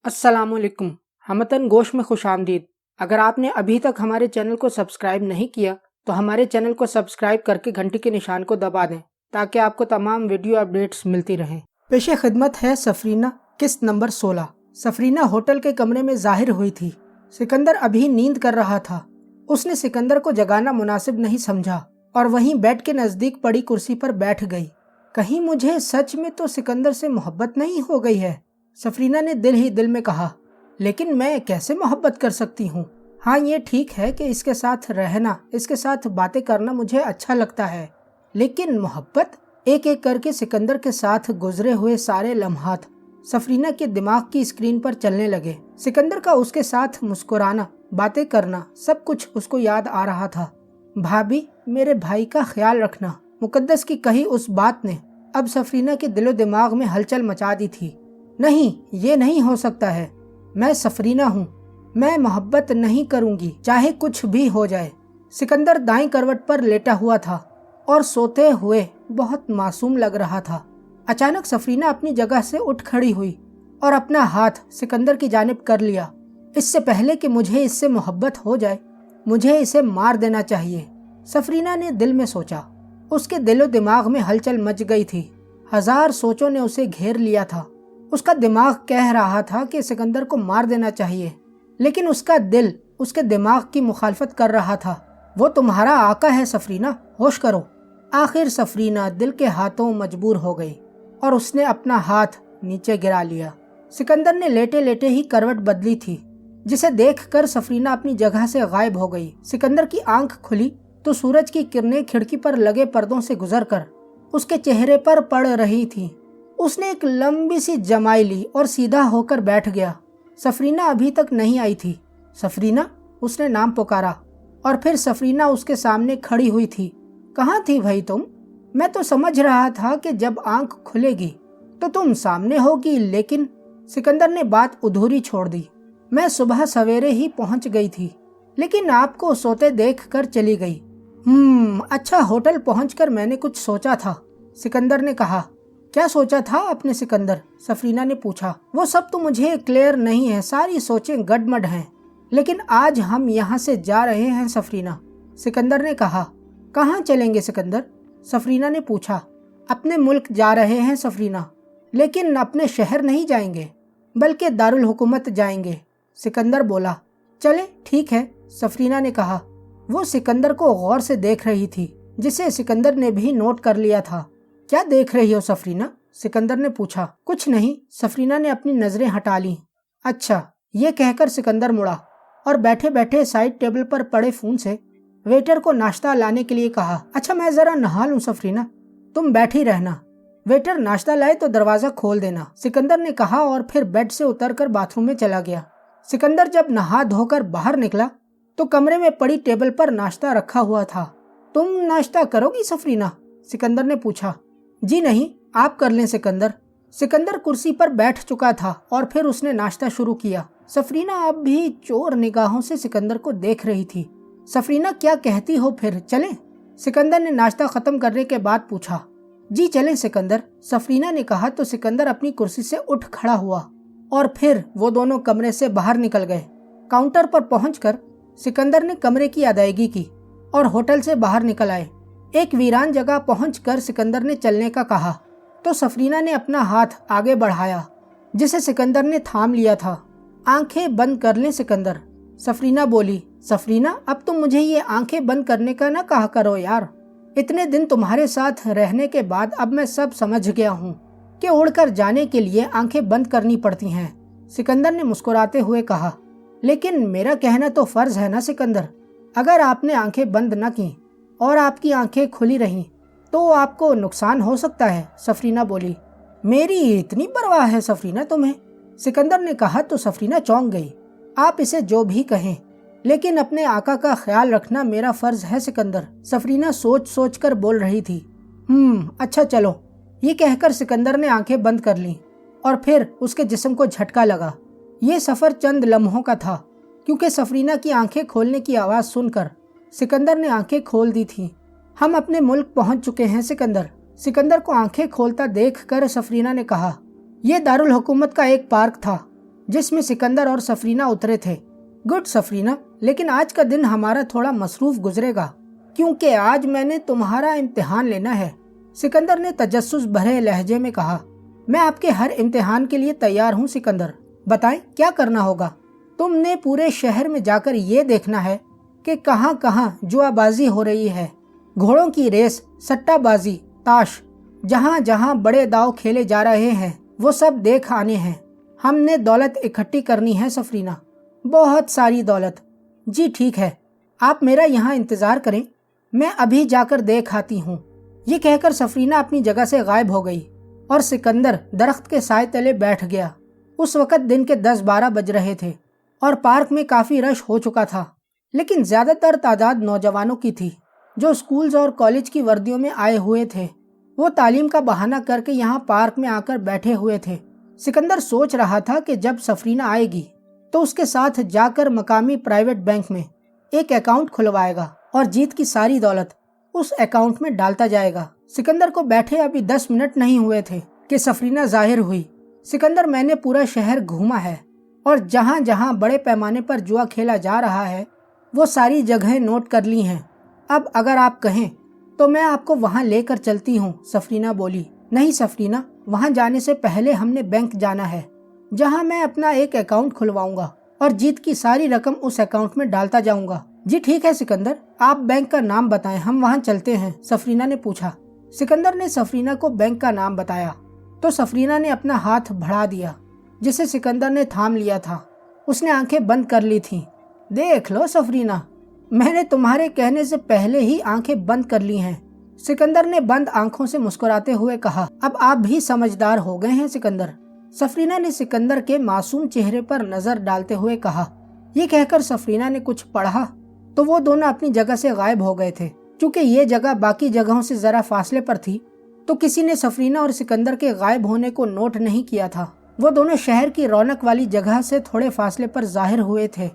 अस्सलाम वालेकुम। हमतन गोश में खुश आमदीद। अगर आपने अभी तक हमारे चैनल को सब्सक्राइब नहीं किया तो हमारे चैनल को सब्सक्राइब करके घंटी के निशान को दबा दें ताकि आपको तमाम वीडियो अपडेट्स मिलती रहें। पेश खिदमत है सफरीना किस्त नंबर 16। सफरीना होटल के कमरे में जाहिर हुई थी। सिकंदर अभी नींद कर रहा था। उसने सिकंदर को जगाना मुनासिब नहीं समझा और वहीं बेड के नज़दीक पड़ी कुर्सी पर बैठ गई। कहीं मुझे सच में तो सिकंदर से मोहब्बत नहीं हो गई है, सफरीना ने दिल ही दिल में कहा। लेकिन मैं कैसे मोहब्बत कर सकती हूँ। हाँ, ये ठीक है कि इसके साथ रहना, इसके साथ बातें करना मुझे अच्छा लगता है, लेकिन मोहब्बत? एक एक करके सिकंदर के साथ गुजरे हुए सारे लम्हात सफरीना के दिमाग की स्क्रीन पर चलने लगे। सिकंदर का उसके साथ मुस्कुराना, बातें करना, सब कुछ उसको याद आ रहा था। भाभी, मेरे भाई का ख्याल रखना, मुकद्दस की कही उस बात ने अब सफरीना के दिलो दिमाग में हलचल मचा दी थी। नहीं, ये नहीं हो सकता है। मैं सफरीना हूँ, मैं मोहब्बत नहीं करूँगी चाहे कुछ भी हो जाए। सिकंदर दाईं करवट पर लेटा हुआ था और सोते हुए बहुत मासूम लग रहा था। अचानक सफरीना अपनी जगह से उठ खड़ी हुई और अपना हाथ सिकंदर की जानिब कर लिया। इससे पहले कि मुझे इससे मोहब्बत हो जाए, मुझे इसे मार देना चाहिए, सफरीना ने दिल में सोचा। उसके दिलो दिमाग में हलचल मच गई थी। हजार सोचों ने उसे घेर लिया था। उसका दिमाग कह रहा था कि सिकंदर को मार देना चाहिए, लेकिन उसका दिल उसके दिमाग की मुखालफत कर रहा था। वो तुम्हारा आका है सफरीना, होश करो। आखिर सफरीना दिल के हाथों मजबूर हो गई और उसने अपना हाथ नीचे गिरा लिया। सिकंदर ने लेटे लेटे ही करवट बदली थी, जिसे देखकर सफरीना अपनी जगह से गायब हो गई। सिकंदर की आंख खुली तो सूरज की किरणें खिड़की पर लगे पर्दों से गुजरकर उसके चेहरे पर पड़ रही थी। उसने एक लंबी सी जमाई ली और सीधा होकर बैठ गया। सफरीना अभी तक नहीं आई थी। सफरीना, उसने नाम पुकारा और फिर सफरीना उसके सामने खड़ी हुई थी। कहाँ थी भाई तुम? मैं तो समझ रहा था कि जब आंख खुलेगी तो तुम सामने होगी, लेकिन सिकंदर ने बात अधूरी छोड़ दी। मैं सुबह सवेरे ही पहुंच गई थी, लेकिन आपको सोते देख कर चली गई। अच्छा, होटल पहुंचकर मैंने कुछ सोचा था, सिकंदर ने कहा। क्या सोचा था आपने सिकंदर? सफरीना ने पूछा। वो सब तो मुझे क्लियर नहीं है, सारी सोचें गड़बड़ हैं, लेकिन आज हम यहाँ से जा रहे हैं सफरीना, सिकंदर ने कहा। कहाँ चलेंगे सिकंदर? सफरीना ने पूछा। अपने मुल्क जा रहे हैं सफरीना, लेकिन अपने शहर नहीं जाएंगे, बल्कि दारुल हुकूमत जाएंगे, सिकंदर बोला। चले, ठीक है, सफरीना ने कहा। वो सिकंदर को गौर से देख रही थी, जिसे सिकंदर ने भी नोट कर लिया था। क्या देख रही हो सफरीना? सिकंदर ने पूछा। कुछ नहीं, सफरीना ने अपनी नजरें हटा ली। अच्छा, ये कहकर सिकंदर मुड़ा और बैठे बैठे साइड टेबल पर पड़े फोन से वेटर को नाश्ता लाने के लिए कहा। अच्छा, मैं जरा नहा लूं सफरीना, तुम बैठी रहना, वेटर नाश्ता लाए तो दरवाजा खोल देना, सिकंदर ने कहा और फिर बेड से उतरकर बाथरूम में चला गया। सिकंदर जब नहा धोकर बाहर निकला तो कमरे में पड़ी टेबल पर नाश्ता रखा हुआ था। तुम नाश्ता करोगी सफरीना? सिकंदर ने पूछा। जी नहीं, आप कर लें सिकंदर। सिकंदर कुर्सी पर बैठ चुका था और फिर उसने नाश्ता शुरू किया। सफरीना अब भी चोर निगाहों से सिकंदर को देख रही थी। सफरीना, क्या कहती हो, फिर चलें? सिकंदर ने नाश्ता खत्म करने के बाद पूछा। जी चलें सिकंदर, सफरीना ने कहा तो सिकंदर अपनी कुर्सी से उठ खड़ा हुआ और फिर वो दोनों कमरे से बाहर निकल गए। काउंटर पर पहुंचकर सिकंदर ने कमरे की अदायगी की और होटल से बाहर निकल आए। एक वीरान जगह पहुंचकर सिकंदर ने चलने का कहा तो सफरीना ने अपना हाथ आगे बढ़ाया, जिसे सिकंदर ने थाम लिया था। आंखें बंद कर लें सिकंदर, सफरीना बोली। सफरीना, अब तुम मुझे ये आंखें बंद करने का ना कहा करो यार। इतने दिन तुम्हारे साथ रहने के बाद अब मैं सब समझ गया हूँ कि उड़कर जाने के लिए आंखें बंद करनी पड़ती हैं, सिकंदर ने मुस्कुराते हुए कहा। लेकिन मेरा कहना तो फर्ज है ना सिकंदर, अगर आपने आंखें बंद न की और आपकी आंखें खुली रहीं तो आपको नुकसान हो सकता है, सफरीना बोली। मेरी इतनी परवाह है सफरीना तुम्हें? सिकंदर ने कहा तो सफरीना चौंक गई। आप इसे जो भी कहें, लेकिन अपने आका का ख्याल रखना मेरा फर्ज है सिकंदर, सफरीना सोच सोच कर बोल रही थी। अच्छा चलो, ये कहकर सिकंदर ने आंखें बंद कर लीं और फिर उसके जिस्म को झटका लगा। ये सफ़र चंद लम्हों का था, क्योंकि सफरीना की आंखें खोलने की आवाज़ सुनकर सिकंदर ने आंखें खोल दी थी। हम अपने मुल्क पहुंच चुके हैं सिकंदर, सिकंदर को आंखें खोलता देख कर सफरीना ने कहा। यह दारुल हुकूमत का एक पार्क था जिसमें सिकंदर और सफरीना उतरे थे। गुड सफरीना, लेकिन आज का दिन हमारा थोड़ा मसरूफ गुजरेगा क्योंकि आज मैंने तुम्हारा इम्तिहान लेना है, सिकंदर ने तजस्सुस भरे लहजे में कहा। मैं आपके हर इम्तिहान के लिए तैयार हूँ सिकंदर, बताएं क्या करना होगा। तुमने पूरे शहर में जाकर ये देखना है कि कहाँ कहाँ जुआबाजी हो रही है, घोड़ों की रेस, सट्टाबाजी, ताश, जहाँ जहाँ बड़े दाव खेले जा रहे हैं वो सब देख आने हैं। हमने दौलत इकट्ठी करनी है सफरीना, बहुत सारी दौलत। जी ठीक है, आप मेरा यहाँ इंतज़ार करें, मैं अभी जाकर देख आती हूँ। ये कहकर सफरीना अपनी जगह से गायब हो गई और सिकंदर दरख्त के साए तले बैठ गया। उस वक़्त दिन के 10-12 बज रहे थे और पार्क में काफ़ी रश हो चुका था, लेकिन ज़्यादातर तादाद नौजवानों की थी जो स्कूल्स और कॉलेज की वर्दियों में आए हुए थे। वो तालीम का बहाना करके यहाँ पार्क में आकर बैठे हुए थे। सिकंदर सोच रहा था कि जब सफरीना आएगी तो उसके साथ जाकर मकामी प्राइवेट बैंक में एक अकाउंट खुलवाएगा और जीत की सारी दौलत उस अकाउंट में डालता जाएगा। सिकंदर को बैठे अभी 10 मिनट नहीं हुए थे कि सफरीना जाहिर हुई। सिकंदर, मैंने पूरा शहर घूमा है और जहाँ जहाँ बड़े पैमाने पर जुआ खेला जा रहा है वो सारी जगहें नोट कर ली हैं। अब अगर आप कहें तो मैं आपको वहाँ लेकर चलती हूँ, सफरीना बोली। नहीं सफरीना, वहाँ जाने से पहले हमने बैंक जाना है जहाँ मैं अपना एक अकाउंट खुलवाऊंगा और जीत की सारी रकम उस अकाउंट में डालता जाऊंगा। जी ठीक है सिकंदर, आप बैंक का नाम बताएं, हम वहाँ चलते हैं, सफरीना ने पूछा। सिकंदर ने सफरीना को बैंक का नाम बताया तो सफरीना ने अपना हाथ बढ़ा दिया जिसे सिकंदर ने थाम लिया था। उसने आंखें बंद कर ली थीं। देख लो सफरीना, मैंने तुम्हारे कहने से पहले ही आंखें बंद कर ली हैं, सिकंदर ने बंद आंखों से मुस्कुराते हुए कहा। अब आप भी समझदार हो गए हैं सिकंदर, सफरीना ने सिकंदर के मासूम चेहरे पर नजर डालते हुए कहा। ये कहकर सफरीना ने कुछ पढ़ा तो वो दोनों अपनी जगह से गायब हो गए थे। चूंकि ये जगह बाकी जगहों से जरा फासले पर थी तो किसी ने सफरीना और सिकंदर के गायब होने को नोट नहीं किया था। वो दोनों शहर की रौनक वाली जगह से थोड़े फासले पर जाहिर हुए थे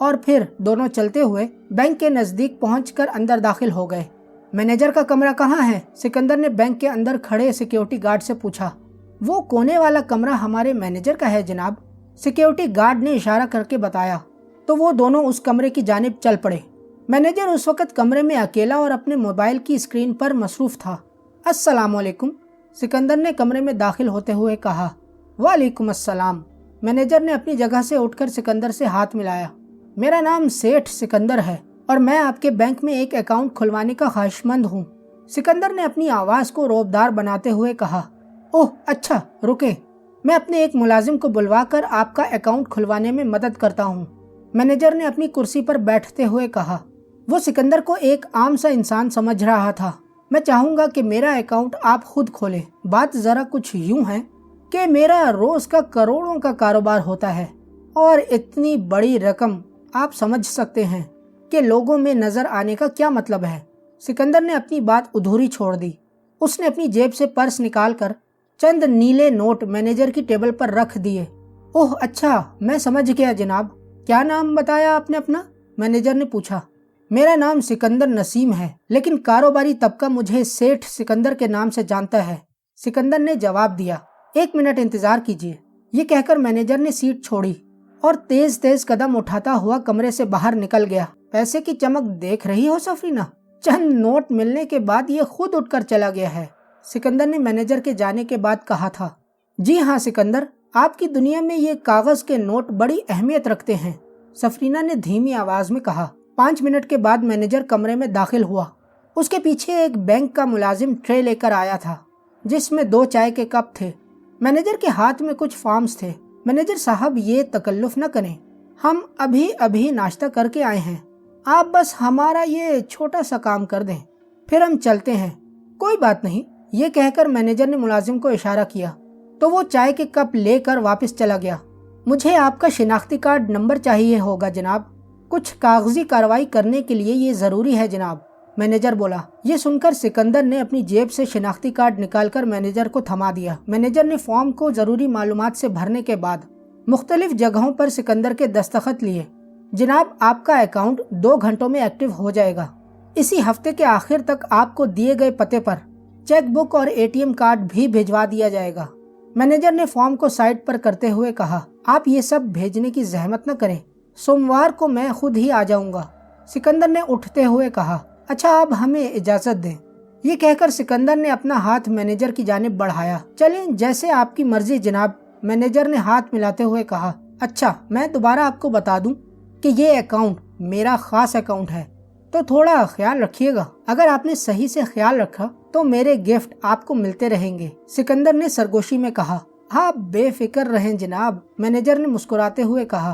और फिर दोनों चलते हुए बैंक के नजदीक पहुंचकर अंदर दाखिल हो गए। मैनेजर का कमरा कहाँ है? सिकंदर ने बैंक के अंदर खड़े सिक्योरिटी गार्ड से पूछा। वो कोने वाला कमरा हमारे मैनेजर का है जनाब, सिक्योरिटी गार्ड ने इशारा करके बताया। तो वो दोनों उस कमरे की जानिब चल पड़े। मैनेजर उस वक्त कमरे में अकेला और अपने मोबाइल की स्क्रीन पर मसरूफ था। अस्सलामुअलैकुम, सिकंदर ने कमरे में दाखिल होते हुए कहा। वालेकुम अस्सलाम, मैनेजर ने अपनी जगह से उठकर सिकंदर से हाथ मिलाया। मेरा नाम सेठ सिकंदर है और मैं आपके बैंक में एक अकाउंट खुलवाने का ख्वाहिशमंद हूँ, सिकंदर ने अपनी आवाज़ को रौबदार बनाते हुए कहा। ओह अच्छा, रुके, मैं अपने एक मुलाजिम को बुलवाकर आपका अकाउंट खुलवाने में मदद करता हूँ, मैनेजर ने अपनी कुर्सी पर बैठते हुए कहा। वो सिकंदर को एक आम सा इंसान समझ रहा था। मैं चाहूँगा कि मेरा अकाउंट आप खुद खोलें। बात ज़रा कुछ यूँ है कि मेरा रोज़ का करोड़ों का कारोबार होता है और इतनी बड़ी रकम आप समझ सकते हैं कि लोगों में नज़र आने का क्या मतलब है। सिकंदर ने अपनी बात अधूरी छोड़ दी। उसने अपनी जेब से पर्स निकालकर चंद नीले नोट मैनेजर की टेबल पर रख दिए। ओह अच्छा, मैं समझ गया जनाब। क्या नाम बताया आपने अपना? मैनेजर ने पूछा। मेरा नाम सिकंदर नसीम है, लेकिन कारोबारी तबका मुझे सेठ सिकंदर के नाम से जानता है, सिकंदर ने जवाब दिया। 1 मिनट इंतजार कीजिए। ये कहकर मैनेजर ने सीट छोड़ी और तेज तेज कदम उठाता हुआ कमरे से बाहर निकल गया। पैसे की चमक देख रही हो सफरीना? चंद नोट मिलने के बाद ये खुद उठकर चला गया है, सिकंदर ने मैनेजर के जाने के बाद कहा था। जी हाँ सिकंदर, आपकी दुनिया में ये कागज के नोट बड़ी अहमियत रखते हैं, सफरीना ने धीमी आवाज में कहा। 5 मिनट के बाद मैनेजर कमरे में दाखिल हुआ। उसके पीछे एक बैंक का मुलाजिम ट्रे लेकर आया था जिसमें 2 चाय के कप थे। मैनेजर के हाथ में कुछ फॉर्म्स थे। मैनेजर साहब, ये तकल्लुफ न करें, हम अभी अभी नाश्ता करके आए हैं, आप बस हमारा ये छोटा सा काम कर दें, फिर हम चलते हैं। कोई बात नहीं, ये कहकर मैनेजर ने मुलाजिम को इशारा किया तो वो चाय के कप लेकर वापस चला गया। मुझे आपका शिनाख्ती कार्ड नंबर चाहिए होगा जनाब, कुछ कागजी कार्रवाई करने के लिए ये ज़रूरी है जनाब, मैनेजर बोला। ये सुनकर सिकंदर ने अपनी जेब से शिनाख्ती कार्ड निकालकर मैनेजर को थमा दिया। मैनेजर ने फॉर्म को ज़रूरी मालूमात से भरने के बाद मुख्तलिफ जगहों पर सिकंदर के दस्तखत लिए। जनाब, आपका अकाउंट 2 घंटों में एक्टिव हो जाएगा। इसी हफ्ते के आखिर तक आपको दिए गए पते पर चेक बुक और ATM कार्ड भी भिजवा दिया जाएगा, मैनेजर ने फॉर्म को साइड पर करते हुए कहा। आप ये सब भेजने की जहमत न करें, सोमवार को मैं खुद ही आ जाऊंगा। सिकंदर ने उठते हुए कहा। अच्छा, अब हमें इजाजत दें। ये कहकर सिकंदर ने अपना हाथ मैनेजर की जानिब बढ़ाया। चलें, जैसे आपकी मर्जी जनाब, मैनेजर ने हाथ मिलाते हुए कहा। अच्छा, मैं दोबारा आपको बता दूं कि ये अकाउंट मेरा खास अकाउंट है, तो थोड़ा ख्याल रखिएगा। अगर आपने सही से ख्याल रखा तो मेरे गिफ्ट आपको मिलते रहेंगे, सिकंदर ने सरगोशी में कहा। हाँ, बेफिक्र रहें जनाब, मैनेजर ने मुस्कुराते हुए कहा।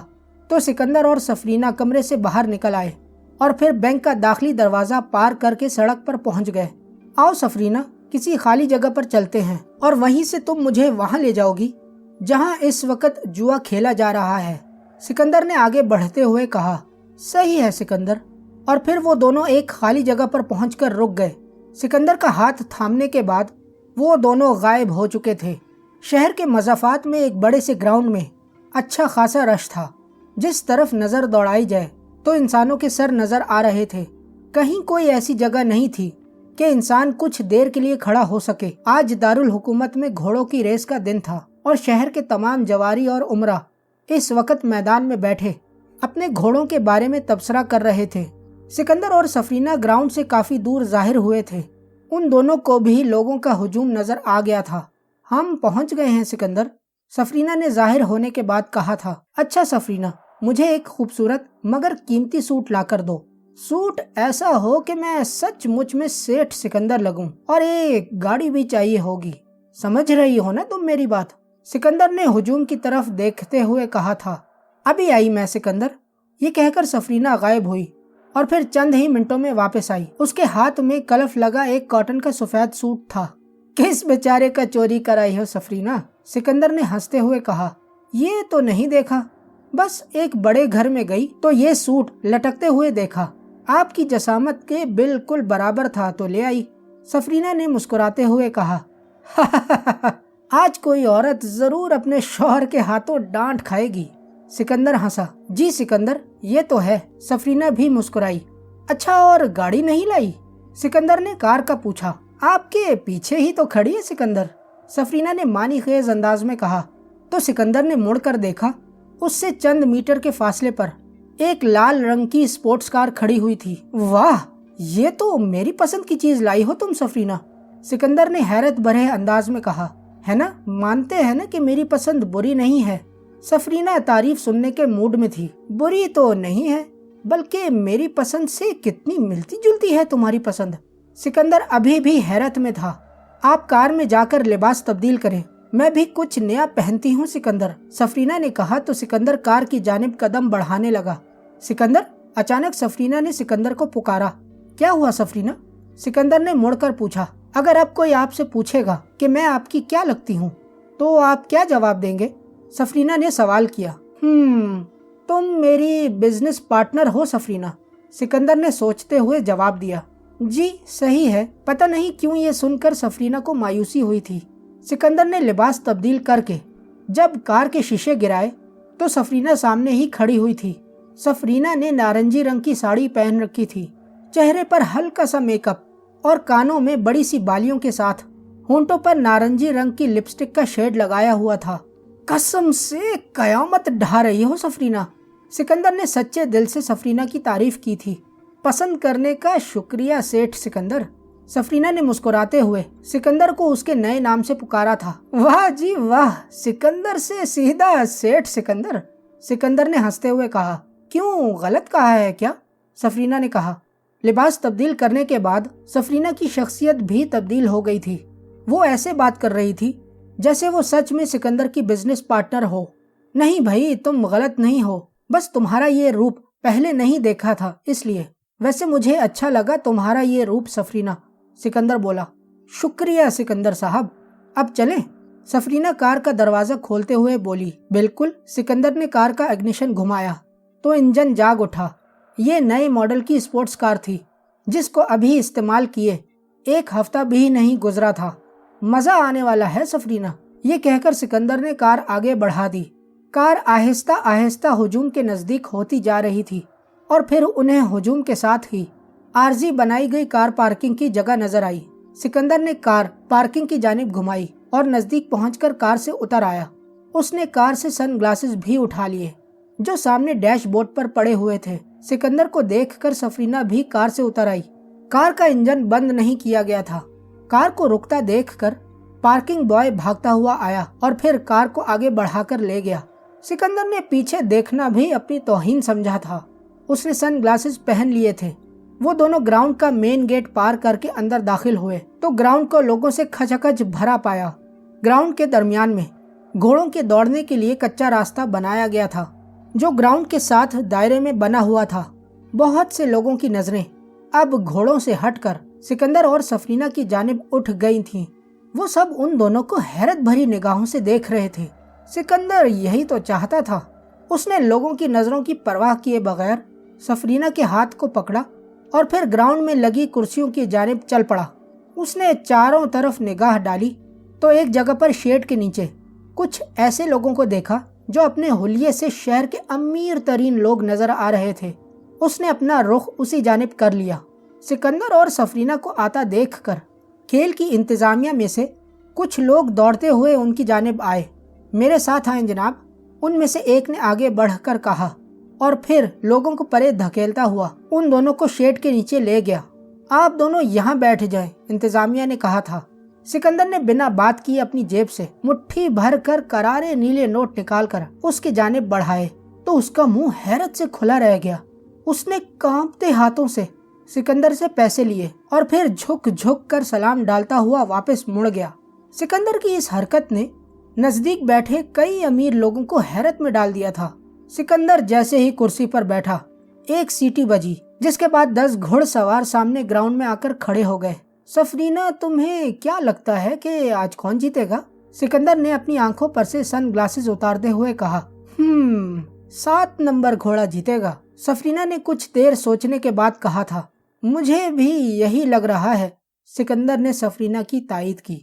तो सिकंदर और सफरीना कमरे से बाहर निकल आए और फिर बैंक का दाखिली दरवाजा पार करके सड़क पर पहुंच गए। आओ सफरीना, किसी खाली जगह पर चलते हैं और वहीं से तुम मुझे वहां ले जाओगी जहां इस वक्त जुआ खेला जा रहा है, सिकंदर ने आगे बढ़ते हुए कहा। सही है सिकंदर। और फिर वो दोनों एक खाली जगह पर पहुंचकर रुक गए। सिकंदर का हाथ थामने के बाद वो दोनों गायब हो चुके थे। शहर के मज़ाफ़ात में एक बड़े से ग्राउंड में अच्छा खासा रश था। जिस तरफ नज़र दौड़ाई जाए तो इंसानों के सर नज़र आ रहे थे। कहीं कोई ऐसी जगह नहीं थी कि इंसान कुछ देर के लिए खड़ा हो सके। आज दारुल हुकूमत में घोड़ों की रेस का दिन था और शहर के तमाम जवारी और उमरा इस वक्त मैदान में बैठे अपने घोड़ों के बारे में तबसरा कर रहे थे। सिकंदर और सफरीना ग्राउंड से काफी दूर जाहिर हुए थे। उन दोनों को भी लोगों का हुजूम नजर आ गया था। हम पहुंच गए हैं सिकंदर, सफरीना ने जाहिर होने के बाद कहा था। अच्छा सफरीना, मुझे एक खूबसूरत मगर कीमती सूट लाकर दो। सूट ऐसा हो कि मैं सचमुच में सेठ सिकंदर लगूं, और एक गाड़ी भी चाहिए होगी। समझ रही हो ना तुम मेरी बात, सिकंदर ने हुजूम की तरफ देखते हुए कहा था। अभी आई मैं सिकंदर। ये कहकर सफरीना गायब हुई और फिर चंद ही मिनटों में वापस आई। उसके हाथ में कलफ लगा एक कॉटन का सफेद सूट था। किस बेचारे का चोरी कराई हो सफरीना, सिकंदर ने हंसते हुए कहा। ये तो नहीं देखा, बस एक बड़े घर में गई तो ये सूट लटकते हुए देखा, आपकी जसामत के बिल्कुल बराबर था तो ले आई, सफरीना ने मुस्कुराते हुए कहा। आज कोई औरत जरूर अपने शौहर के हाथों डांट खाएगी, सिकंदर हंसा। जी सिकंदर, ये तो है, सफरीना भी मुस्कुराई। अच्छा, और गाड़ी नहीं लाई, सिकंदर ने कार का पूछा। आपके पीछे ही तो खड़ी है सिकंदर, सफरीना ने मानी खेज अंदाज में कहा। तो सिकंदर ने मुड़कर देखा। उससे चंद मीटर के फासले पर एक लाल रंग की स्पोर्ट्स कार खड़ी हुई थी। वाह, ये तो मेरी पसंद की चीज लाई हो तुम सफरीना, सिकंदर ने हैरत भरे अंदाज में कहा। है ना, मानते हैं ना कि मेरी पसंद बुरी नहीं है। सफरीना तारीफ सुनने के मूड में थी। बुरी तो नहीं है, बल्कि मेरी पसंद से कितनी मिलती जुलती है तुम्हारी पसंद। सिकंदर अभी भी हैरत में था। आप कार में जाकर लिबास तब्दील करें, मैं भी कुछ नया पहनती हूँ सिकंदर, सफरीना ने कहा। तो सिकंदर कार की जानिब कदम बढ़ाने लगा। सिकंदर, अचानक सफरीना ने सिकंदर को पुकारा। क्या हुआ सफरीना, सिकंदर ने मुड़कर पूछा। अगर अब कोई आपसे पूछेगा कि मैं आपकी क्या लगती हूँ तो आप क्या जवाब देंगे, सफरीना ने सवाल किया। तुम मेरी बिजनेस पार्टनर हो सफरीना, सिकंदर ने सोचते हुए जवाब दिया। जी सही है। पता नहीं क्यों ये सुनकर सफरीना को मायूसी हुई थी। सिकंदर ने लिबास तब्दील करके जब कार के शीशे गिराए तो सफरीना सामने ही खड़ी हुई थी। सफरीना ने नारंगी रंग की साड़ी पहन रखी थी, चेहरे पर हल्का सा मेकअप और कानों में बड़ी सी बालियों के साथ होंठों पर नारंगी रंग की लिपस्टिक का शेड लगाया हुआ था। कसम से कयामत ढा रही हो सफरीना, सिकंदर ने सच्चे दिल से सफरीना की तारीफ की थी। पसंद करने का शुक्रिया सेठ सिकंदर, सफरीना ने मुस्कुराते हुए सिकंदर को उसके नए नाम से पुकारा था। वाह जी वाह, सिकंदर से सीधा सेठ सिकंदर, सिकंदर ने हंसते हुए कहा। क्यों, गलत कहा है क्या, सफरीना ने कहा। लिबास तब्दील करने के बाद सफरीना की शख्सियत भी तब्दील हो गई थी। वो ऐसे बात कर रही थी जैसे वो सच में सिकंदर की बिजनेस पार्टनर हो। नहीं भाई, तुम गलत नहीं हो, बस तुम्हारा ये रूप पहले नहीं देखा था इसलिए। वैसे मुझे अच्छा लगा तुम्हारा ये रूप सफरीना, सिकंदर बोला। शुक्रिया सिकंदर साहब, अब चलें, सफरीना कार का दरवाजा खोलते हुए बोली। बिल्कुल, सिकंदर ने कार का इग्निशन घुमाया तो इंजन जाग उठा। ये नए मॉडल की स्पोर्ट्स कार थी जिसको अभी इस्तेमाल किए 1 हफ्ता भी नहीं गुजरा था। मजा आने वाला है सफरीना, ये कहकर सिकंदर ने कार आगे बढ़ा दी। कार आहिस्ता आहिस्ता हुजूम के नजदीक होती जा रही थी और फिर उन्हें हुजूम के साथ ही आरजी बनाई गई कार पार्किंग की जगह नजर आई। सिकंदर ने कार पार्किंग की जानिब घुमाई और नजदीक पहुंचकर कार से उतर आया اس نے کار سے سن گلاسز بھی اٹھا لیے جو سامنے ڈیش بورڈ پر پڑے ہوئے تھے۔ سکندر کو دیکھ کر سفرینہ بھی کار سے اتر آئی۔ کار کا انجن بند نہیں کیا گیا تھا۔ کار کو رکتا دیکھ کر پارکنگ بوائے بھاگتا ہوا آیا اور پھر کار کو آگے بڑھا کر لے گیا۔ سکندر نے پیچھے دیکھنا بھی اپنی توہین سمجھا تھا۔ اس نے سن گلاسز پہن لیے تھے۔ وہ دونوں گراؤنڈ کا مین گیٹ پار کر کے اندر داخل ہوئے تو گراؤنڈ کو لوگوں سے کھچکچ بھرا پایا۔ گراؤنڈ کے درمیان میں گھوڑوں کے دوڑنے کے لیے کچا راستہ بنایا گیا تھا جو گراؤنڈ کے ساتھ دائرے میں بنا ہوا تھا۔ بہت سے لوگوں کی نظریں اب گھوڑوں سے ہٹ کر سکندر اور سفرینہ کی جانب اٹھ گئی تھیں۔ وہ سب ان دونوں کو حیرت بھری نگاہوں سے دیکھ رہے تھے۔ سکندر یہی تو چاہتا تھا۔ اس نے لوگوں کی نظروں کی پرواہ کیے بغیر سفرینہ کے ہاتھ کو پکڑا اور پھر گراؤنڈ میں لگی کرسیوں کی جانب چل پڑا۔ اس نے چاروں طرف نگاہ ڈالی تو ایک جگہ پر شیڈ کے نیچے کچھ ایسے لوگوں کو دیکھا جو اپنے حلیے سے شہر کے امیر ترین لوگ نظر آ رہے تھے۔ اس نے اپنا رخ اسی جانب کر لیا۔ سکندر اور سفرینہ کو آتا دیکھ کر کھیل کی انتظامیہ میں سے کچھ لوگ دوڑتے ہوئے ان کی جانب آئے۔ میرے ساتھ آئیں جناب، ان میں سے ایک نے آگے بڑھ کر کہا اور پھر لوگوں کو پرے دھکیلتا ہوا ان دونوں کو شیڈ کے نیچے لے گیا۔ آپ دونوں یہاں بیٹھ جائیں، انتظامیہ نے کہا تھا۔ سکندر نے بنا بات کیے اپنی جیب سے مٹھی بھر کر کرارے نیلے نوٹ نکال کر اس کی جانب بڑھائے تو اس کا منہ حیرت سے کھلا رہ گیا۔ اس نے کانپتے ہاتھوں سے سکندر سے پیسے لیے اور پھر جھک جھک کر سلام ڈالتا ہوا واپس مڑ گیا۔ سکندر کی اس حرکت نے نزدیک بیٹھے کئی امیر لوگوں کو حیرت میں ڈال دیا تھا۔ سکندر جیسے ہی کرسی پر بیٹھا ایک سیٹی بجی جس کے بعد 10 گھڑ سوار سامنے گراؤنڈ میں آ کر کھڑے ہو گئے۔ سفرینہ، تمہیں کیا لگتا ہے کہ آج کون جیتے گا؟ سکندر نے اپنی آنکھوں پر سے سن گلاسز اتارتے ہوئے کہا۔ 7 نمبر گھوڑا جیتے گا، سفرینہ نے کچھ دیر سوچنے کے بعد کہا تھا۔ مجھے بھی یہی لگ رہا ہے، سکندر نے سفرینہ کی تائید کی۔